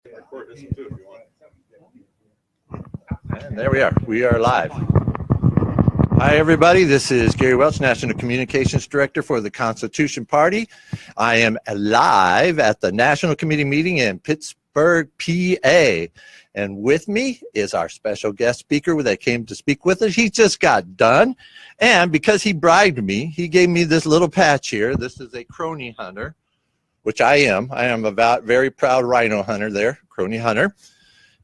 And there we are. We are live. Hi, everybody. This is Gary Welch, National Communications Director for the Constitution Party. I am live at the National Committee meeting in Pittsburgh, PA. And with me is our special guest speaker that came to speak with us. He just got done. And because he bribed me, he gave me this little patch here. This is a crony hunter, which I am. I am a very proud rhino hunter there, crony hunter.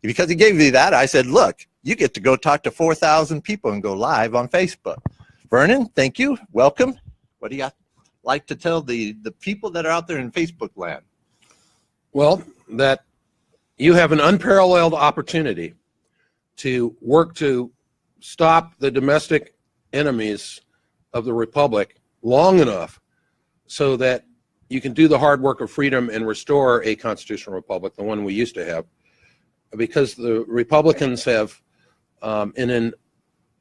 Because he gave me that, I said, look, you get to go talk to 4,000 people and go live on Facebook. Vernon, thank you. Welcome. What do you like to tell the people that are out there in Facebook land? Well, that you have an unparalleled opportunity to work to stop the domestic enemies of the Republic long enough so that you can do the hard work of freedom and restore a constitutional republic, the one we used to have. Because the Republicans have, in an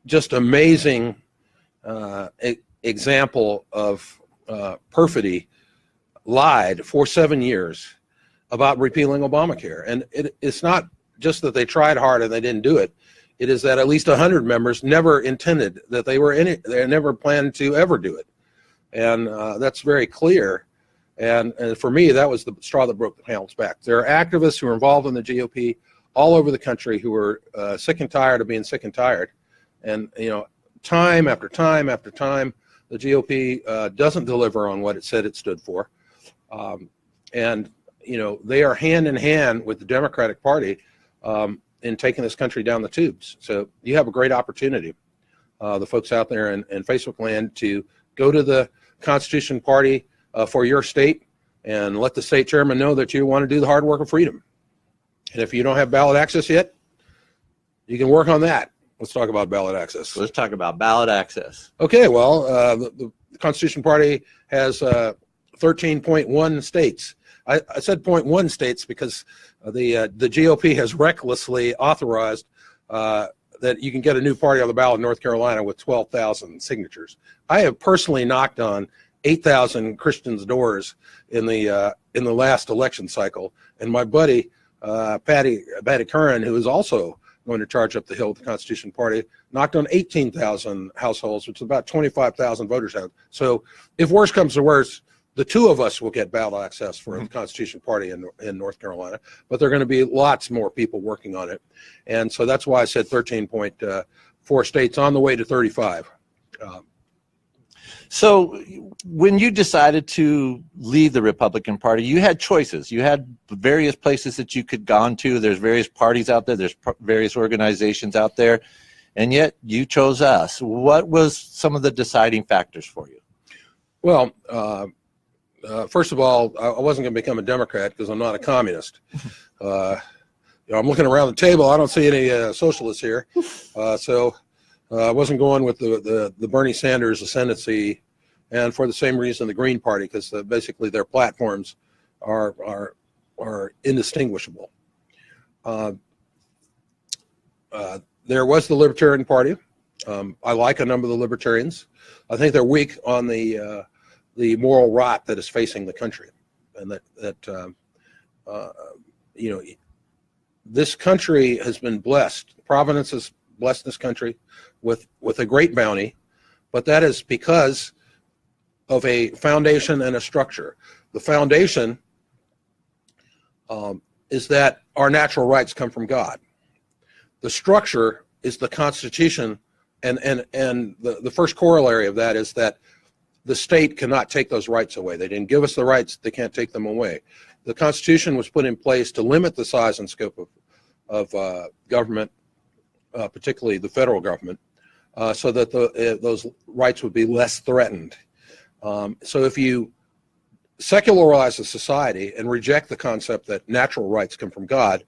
just amazing example of perfidy, lied for 7 years about repealing Obamacare. And it's not just that they tried hard and they didn't do it. It is that at least 100 members never intended that they never planned to ever do it. And that's very clear. And for me, that was the straw that broke the camel's back. There are activists who are involved in the GOP all over the country who are sick and tired of being sick and tired. And, you know, time after time after time, the GOP doesn't deliver on what it said it stood for. And, you know, they are hand in hand with the Democratic Party in taking this country down the tubes. So you have a great opportunity, the folks out there in Facebook land, to go to the Constitution Party for your state and let the state chairman know that you want to do the hard work of freedom. And if you don't have ballot access yet, you can work on that. Let's talk about ballot access. Let's talk about ballot access. Okay, well, the Constitution Party has 13.1 states. I said 0.1 states because the GOP has recklessly authorized that you can get a new party on the ballot in North Carolina with 12,000 signatures. I have personally knocked on 8,000 Christians' doors in the last election cycle, and my buddy Patty Curran, who is also going to charge up the hill with the Constitution Party, knocked on 18,000 households, which is about 25,000 voters out. So if worse comes to worse, the two of us will get ballot access for the Constitution Party in North Carolina, but there are going to be lots more people working on it. And so that's why I said 13.4 states on the way to 35. So when you decided to leave the Republican Party, you had choices. You had various places that you could gone to. There's various parties out there. There's various organizations out there. And yet you chose us. What was some of the deciding factors for you? Well, first of all, I wasn't going to become a Democrat because I'm not a communist. You know, I'm looking around the table. I don't see any socialists here. So I wasn't going with the Bernie Sanders ascendancy, and for the same reason the Green Party, because basically their platforms are indistinguishable. There was the Libertarian Party. I like a number of the Libertarians. I think they're weak on the moral rot that is facing the country, and that you know, this country has been blessed. Providence has blessed this country with a great bounty, but that is because of a foundation and a structure. The foundation is that our natural rights come from God. The structure is the Constitution, and the first corollary of that is that the state cannot take those rights away. They didn't give us the rights, they can't take them away. The Constitution was put in place to limit the size and scope of government, particularly the federal government, so that those rights would be less threatened. So if you secularize the society and reject the concept that natural rights come from God,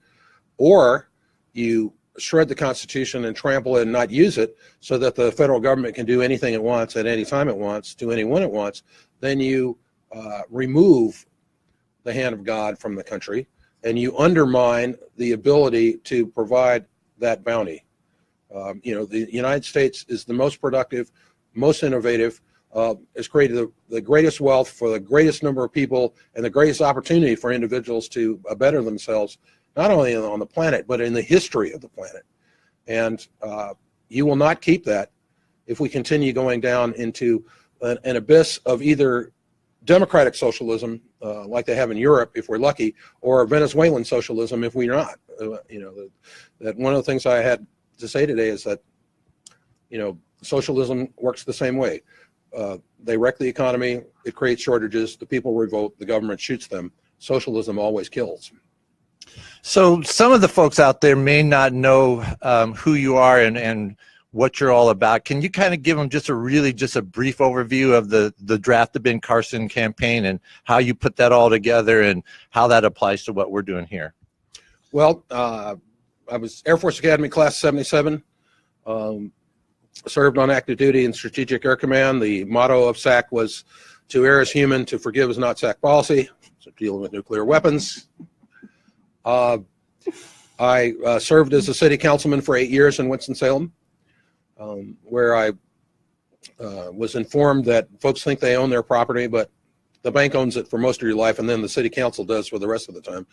or you shred the Constitution and trample it and not use it so that the federal government can do anything it wants at any time it wants to anyone it wants, then you remove the hand of God from the country and you undermine the ability to provide that bounty. You know, the United States is the most productive, most innovative, has created the greatest wealth for the greatest number of people and the greatest opportunity for individuals to better themselves not only on the planet, but in the history of the planet. And you will not keep that if we continue going down into an abyss of either democratic socialism, like they have in Europe, if we're lucky, or Venezuelan socialism, if we're not. That one of the things I had to say today is that, socialism works the same way. They wreck the economy, it creates shortages, the people revolt, the government shoots them. Socialism always kills. So some of the folks out there may not know who you are and what you're all about. Can you kind of give them just a brief overview of the Draft the Ben Carson campaign and how you put that all together and how that applies to what we're doing here? Well, I was Air Force Academy Class 77, served on active duty in Strategic Air Command. The motto of SAC was, to err is human, to forgive is not SAC policy, so dealing with nuclear weapons. I served as a city councilman for 8 years in Winston-Salem, where I was informed that folks think they own their property, but the bank owns it for most of your life, and then the city council does for the rest of the time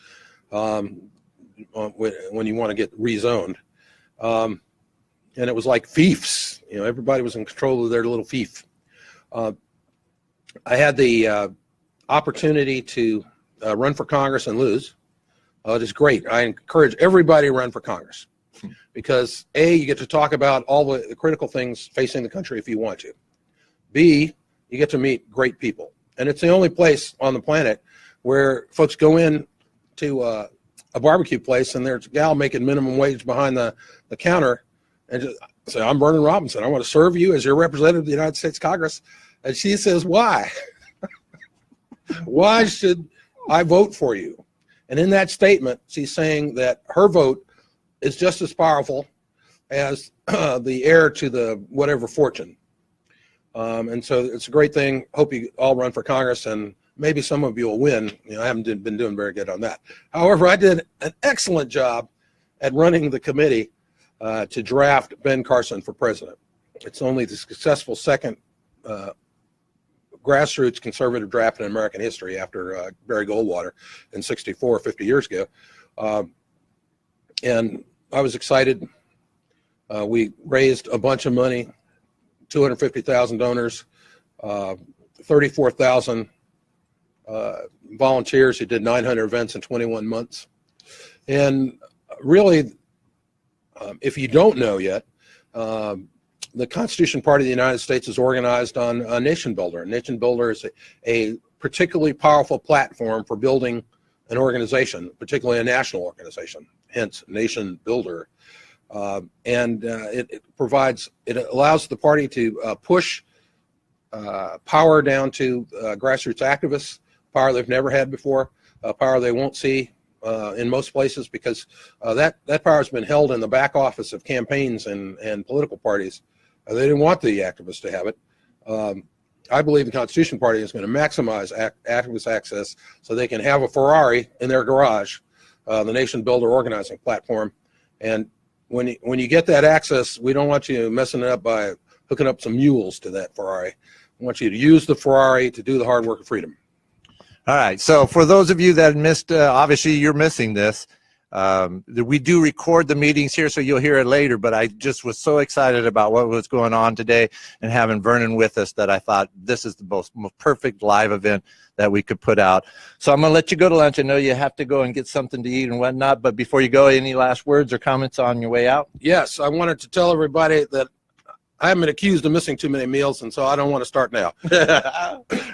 when you want to get rezoned. And it was like fiefs. Everybody was in control of their little fief. I had the opportunity to run for Congress and lose. It is great. I encourage everybody to run for Congress because A, you get to talk about all the critical things facing the country if you want to. B, you get to meet great people. And it's the only place on the planet where folks go in to a barbecue place and there's a gal making minimum wage behind the counter and just say, I'm Vernon Robinson. I want to serve you as your representative of the United States Congress. And she says, why? Why should I vote for you? And in that statement, she's saying that her vote is just as powerful as the heir to the whatever fortune. And so it's a great thing. Hope you all run for Congress, and maybe some of you will win. I haven't been doing very good on that. However, I did an excellent job at running the committee to draft Ben Carson for president. It's only the successful second grassroots conservative draft in American history after Barry Goldwater in '64, 50 years ago. And I was excited. We raised a bunch of money, 250,000 donors, 34,000 volunteers who did 900 events in 21 months. And really, if you don't know yet, the Constitution Party of the United States is organized on a Nation Builder. A Nation Builder is a particularly powerful platform for building an organization, particularly a national organization, hence Nation Builder. It allows the party to push power down to grassroots activists, power they've never had before, power they won't see in most places because that power has been held in the back office of campaigns and political parties. They didn't want the activists to have it. I believe the Constitution Party is going to maximize activist access so they can have a Ferrari in their garage, the Nation Builder organizing platform. And when you get that access, we don't want you messing it up by hooking up some mules to that Ferrari. We want you to use the Ferrari to do the hard work of freedom. All right. So for those of you that missed, obviously you're missing this. We do record the meetings here, so you'll hear it later, but I just was so excited about what was going on today and having Vernon with us that I thought this is the most perfect live event that we could put out. So I'm going to let you go to lunch. I know you have to go and get something to eat and whatnot, but before you go, any last words or comments on your way out? Yes, I wanted to tell everybody that I haven't been accused of missing too many meals, and so I don't want to start now.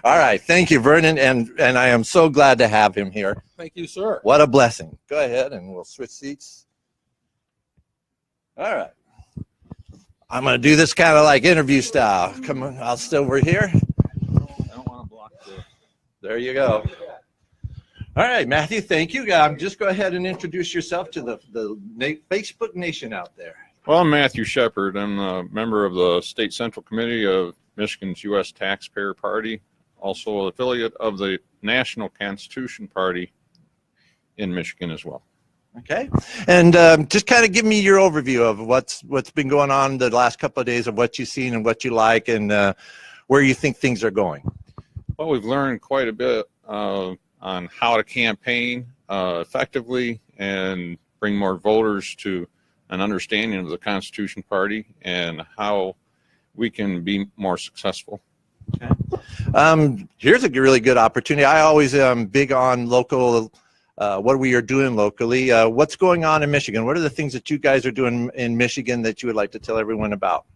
All right. Thank you, Vernon, and I am so glad to have him here. Thank you, sir. What a blessing. Go ahead, and we'll switch seats. All right. I'm going to do this kind of like interview style. Come on, I'll stay over here. I don't want to block the... There you go. All right, Matthew, thank you. Just go ahead and introduce yourself to the Facebook Nation out there. Well, I'm Matthew Shepard. I'm a member of the State Central Committee of Michigan's U.S. Taxpayer Party, also an affiliate of the National Constitution Party in Michigan as well. Okay. And just kind of give me your overview of what's been going on the last couple of days, of what you've seen and what you like and where you think things are going. Well, we've learned quite a bit on how to campaign. effectively and bring more voters to an understanding of the Constitution Party and how we can be more successful. Here's a really good opportunity. I always am big on local, what we are doing locally. What's going on in Michigan? What are the things that you guys are doing in Michigan that you would like to tell everyone about?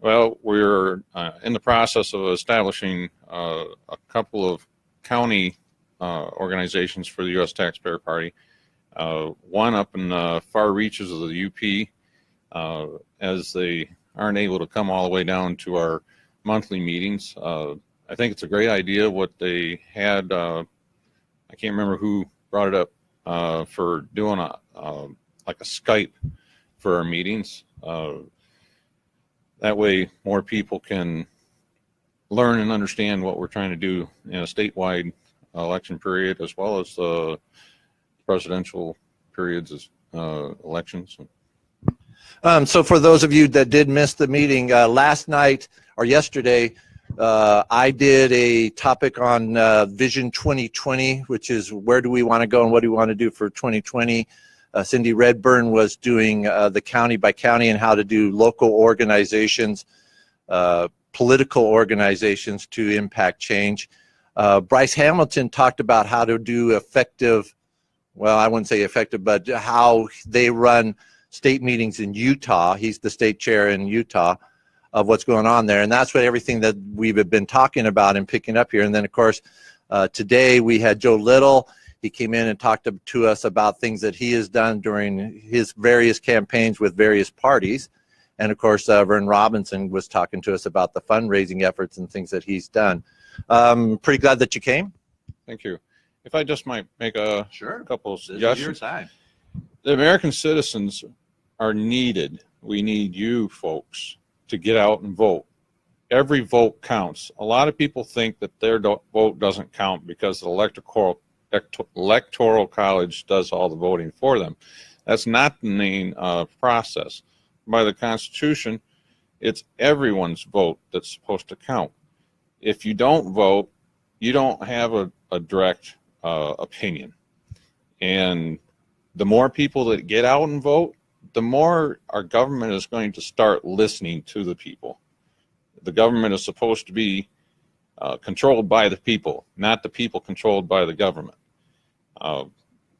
Well, we're in the process of establishing a couple of county organizations for the U.S. Taxpayer Party. One up in the far reaches of the UP, as they aren't able to come all the way down to our monthly meetings. I think it's a great idea what they had. I can't remember who brought it up for doing like a Skype for our meetings. That way more people can learn and understand what we're trying to do in a statewide election period, as well as presidential periods as elections. So for those of you that did miss the meeting, last night or yesterday, I did a topic on Vision 2020, which is where do we want to go and what do we want to do for 2020. Cindy Redburn was doing the county by county and how to do local organizations, political organizations to impact change. Bryce Hamilton talked about how to do effective, well, I wouldn't say effective, but how they run state meetings in Utah. He's the state chair in Utah of what's going on there. And that's what everything that we've been talking about and picking up here. And then, of course, today we had Joe Little. He came in and talked to us about things that he has done during his various campaigns with various parties. And, of course, Vern Robinson was talking to us about the fundraising efforts and things that he's done. Pretty glad that you came. Thank you. If I just might make a couple of suggestions. The American citizens are needed. We need you folks to get out and vote. Every vote counts. A lot of people think that their vote doesn't count because the electoral college does all the voting for them. That's not the main process. By the Constitution, it's everyone's vote that's supposed to count. If you don't vote, you don't have a direct opinion. And the more people that get out and vote, the more our government is going to start listening to the people. The government is supposed to be controlled by the people, not the people controlled by the government.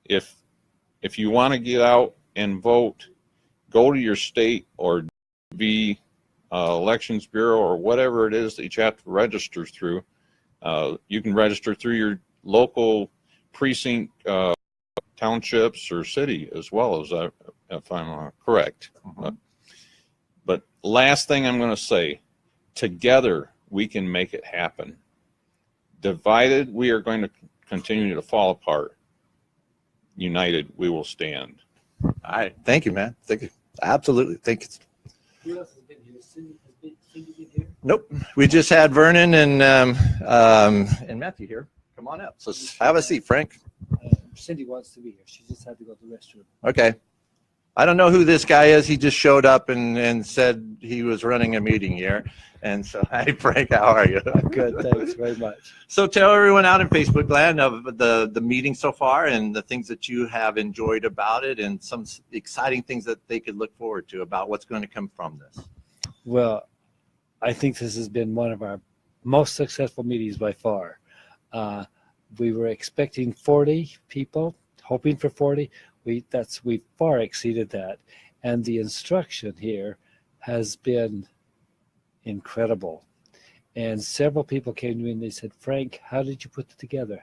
If you want to get out and vote, go to your state or be elections bureau or whatever it is that you have to register through. You can register through your local precinct, townships or city as well, as if I'm correct. But last thing I'm going to say, together we can make it happen. Divided, we are going to continue to fall apart. United, we will stand. All right. Thank you, man. Thank you. Absolutely. Thank you. Who else has been here? Cindy been here? Nope. We just had Vernon and Matthew here. Come on up. So have a seat, Frank. Cindy wants to be here. She just had to go to the restroom. Okay. I don't know who this guy is. He just showed up and said he was running a meeting here. And so, hi, Frank, how are you? Good, thanks very much. So tell everyone out in Facebook land of the meeting so far and the things that you have enjoyed about it and some exciting things that they could look forward to about what's going to come from this. Well, I think this has been one of our most successful meetings by far. We were expecting 40 people, hoping for 40. We far exceeded that. And the instruction here has been incredible. And several people came to me and they said, Frank, how did you put it together?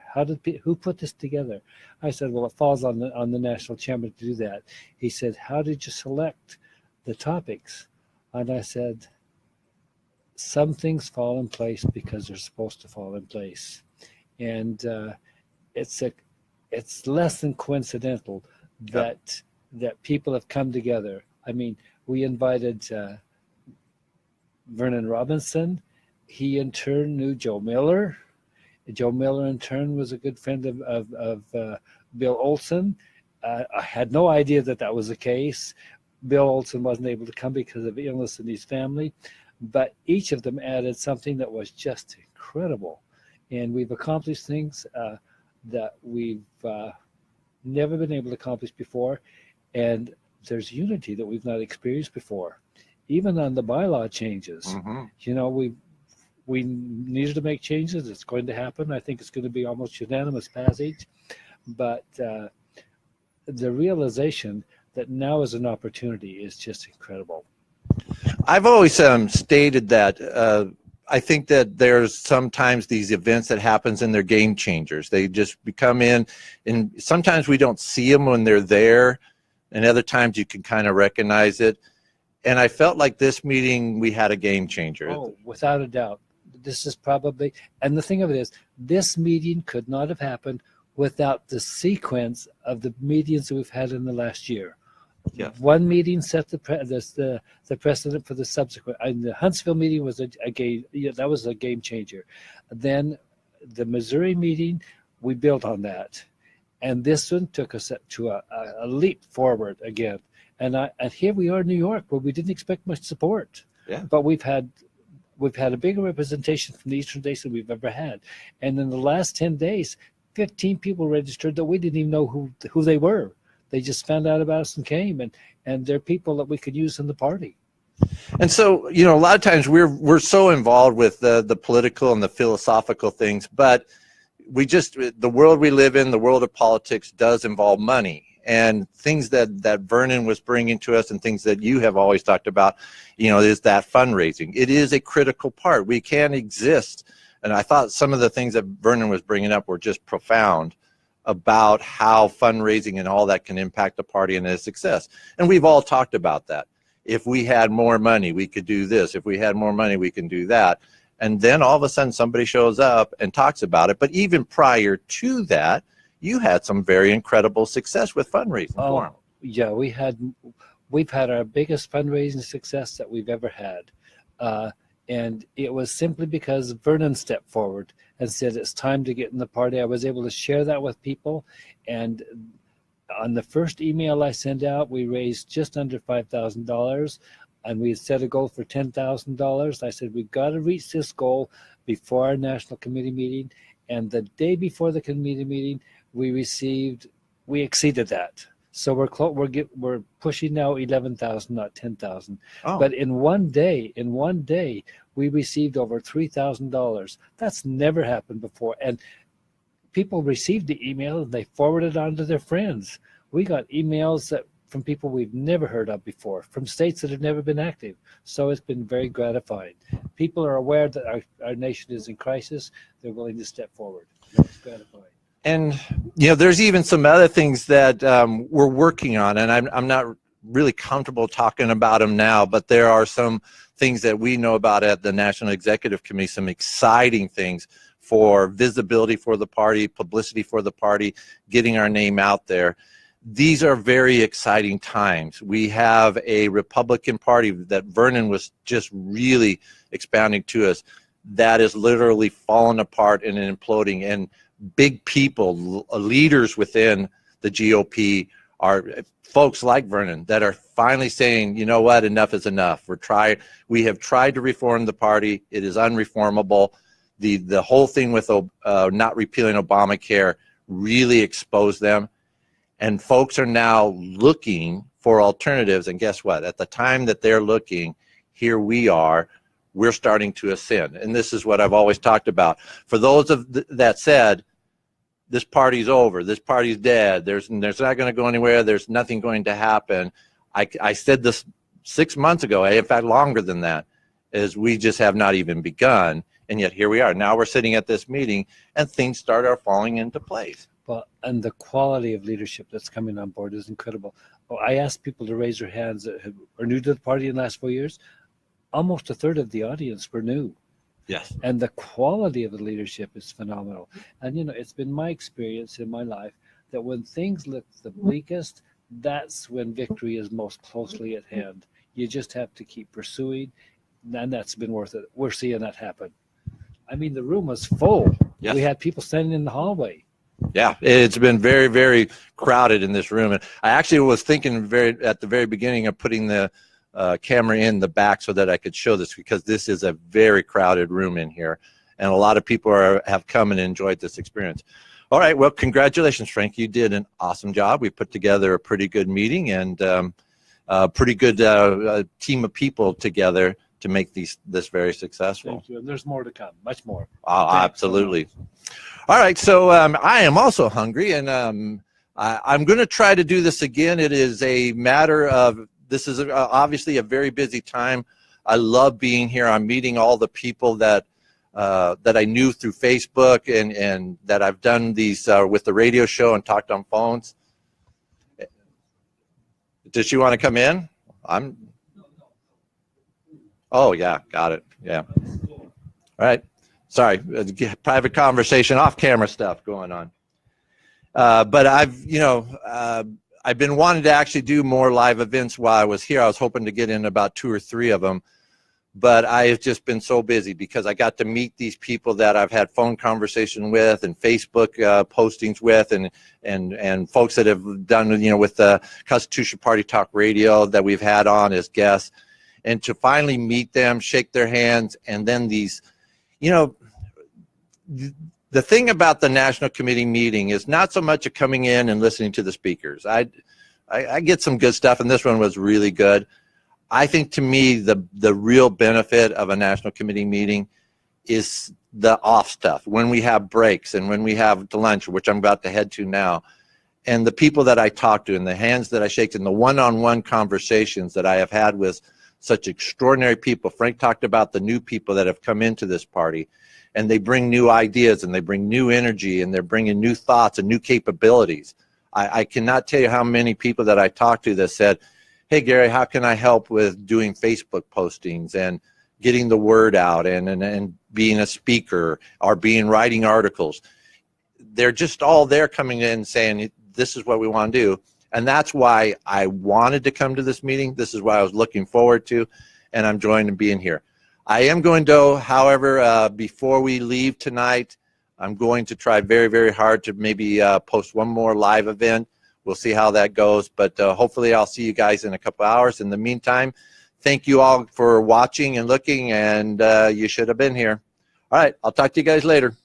Who put this together? I said, well, it falls on the national chairman to do that. He said, how did you select the topics? And I said, some things fall in place because they're supposed to fall in place. And it's less than coincidental that people have come together. I mean, we invited Vernon Robinson. He in turn knew Joe Miller. Joe Miller in turn was a good friend of Bill Olson. I had no idea that was the case. Bill Olson wasn't able to come because of illness in his family, but each of them added something that was just incredible. And we've accomplished things that we've never been able to accomplish before. And there's unity that we've not experienced before. Even on the bylaw changes, Mhm. you know, we needed to make changes. It's going to happen. I think it's going to be almost unanimous passage. But the realization that now is an opportunity is just incredible. I've always stated that I think that there's sometimes these events that happens and they're game changers. They just become in, and sometimes we don't see them when they're there, and other times you can kind of recognize it. And I felt like this meeting, we had a game changer. Oh, without a doubt. This is probably, and the thing of it is, this meeting could not have happened without the sequence of the meetings that we've had in the last year. Yeah. One meeting set the precedent for the subsequent. And the Huntsville meeting was a game. Yeah, that was a game changer. Then the Missouri meeting, we built on that, and this one took us to a leap forward again. And here we are in New York, where we didn't expect much support. Yeah. But we've had a bigger representation from the Eastern states than we've ever had. And in the last 10 days, 15 people registered that we didn't even know who they were. They just found out about us and came, and they're people that we could use in the party. And so, you know, a lot of times we're so involved with the political and the philosophical things, but the world we live in, the world of politics, does involve money. And things that Vernon was bringing to us, and things that you have always talked about, you know, is that fundraising. It is a critical part. We can't exist. And I thought some of the things that Vernon was bringing up were just profound about how fundraising and all that can impact the party and its success. And we've all talked about that. If we had more money, we could do this. If we had more money, we can do that. And then all of a sudden somebody shows up and talks about it. But even prior to that, you had some very incredible success with fundraising for them. Yeah, we've had our biggest fundraising success that we've ever had. And it was simply because Vernon stepped forward and said, it's time to get in the party. I was able to share that with people. And on the first email I sent out, we raised just under $5,000. And we set a goal for $10,000. I said, we've got to reach this goal before our national committee meeting. And the day before the committee meeting, we exceeded that. So we're pushing now 11,000, not 10,000. Oh. But in one day, we received over $3,000. That's never happened before. And people received the email and they forwarded it on to their friends. We got emails from people we've never heard of before, from states that have never been active. So it's been very gratifying. People are aware that our nation is in crisis. They're willing to step forward. It's gratifying. And, you know, there's even some other things that we're working on, and I'm not really comfortable talking about them now, but there are some things that we know about at the National Executive Committee, some exciting things for visibility for the party, publicity for the party, getting our name out there. These are very exciting times. We have a Republican Party that Vernon was just really expounding to us that is literally falling apart and imploding, and big people, leaders within the GOP are folks like Vernon that are finally saying, you know what, enough is enough. We have tried to reform the party. It is unreformable. The whole thing with not repealing Obamacare really exposed them. And folks are now looking for alternatives. And guess what? At the time that they're looking, here we are. We're starting to ascend. And this is what I've always talked about. For those that said, this party's over, this party's dead, there's not going to go anywhere, there's nothing going to happen. I said this 6 months ago, in fact longer than that, is we just have not even begun. And yet here we are. Now we're sitting at this meeting and things are falling into place. Well, and the quality of leadership that's coming on board is incredible. I asked people to raise their hands that are new to the party in the last 4 years. Almost a third of the audience were new. Yes. And the quality of the leadership is phenomenal. And, you know, it's been my experience in my life that when things look the bleakest, that's when victory is most closely at hand. You just have to keep pursuing, and that's been worth it. We're seeing that happen. I mean, the room was full. Yes. We had people standing in the hallway. Yeah, it's been very, very crowded in this room. And I actually was thinking at the very beginning of putting the camera in the back so that I could show this, because this is a very crowded room in here, and a lot of people have come and enjoyed this experience. All right. Well, congratulations, Frank. You did an awesome job. We put together a pretty good meeting and a pretty good team of people together to make this very successful. Thank you. And there's more to come, much more. Oh, Thanks absolutely. All right. So I am also hungry, and I'm going to try to do this again. It is a matter of, this is obviously a very busy time. I love being here. I'm meeting all the people that I knew through Facebook and that I've done these with the radio show and talked on phones. Does she want to come in? Oh, yeah, got it. Yeah. All right. Sorry, private conversation, off-camera stuff going on. But I've been wanting to actually do more live events while I was here. I was hoping to get in about 2 or 3 of them. But I have just been so busy because I got to meet these people that I've had phone conversation with and Facebook postings with and folks that have done, with the Constitution Party Talk Radio that we've had on as guests. And to finally meet them, shake their hands, and then these, the thing about the National Committee meeting is not so much of coming in and listening to the speakers. I get some good stuff, and this one was really good. I think to me the real benefit of a National Committee meeting is the off stuff, when we have breaks and when we have lunch, which I'm about to head to now, and the people that I talk to and the hands that I shake and the one-on-one conversations that I have had with such extraordinary people. Frank talked about the new people that have come into this party, and they bring new ideas and they bring new energy and they're bringing new thoughts and new capabilities. I cannot tell you how many people that I talked to that said, hey, Gary, how can I help with doing Facebook postings and getting the word out and being a speaker or writing articles? They're just all there coming in saying, this is what we want to do. And that's why I wanted to come to this meeting. This is what I was looking forward to, and I'm enjoying being here. I am going to, however, before we leave tonight, I'm going to try very, very hard to maybe post one more live event. We'll see how that goes, but hopefully I'll see you guys in a couple hours. In the meantime, thank you all for watching and looking, and you should have been here. All right, I'll talk to you guys later.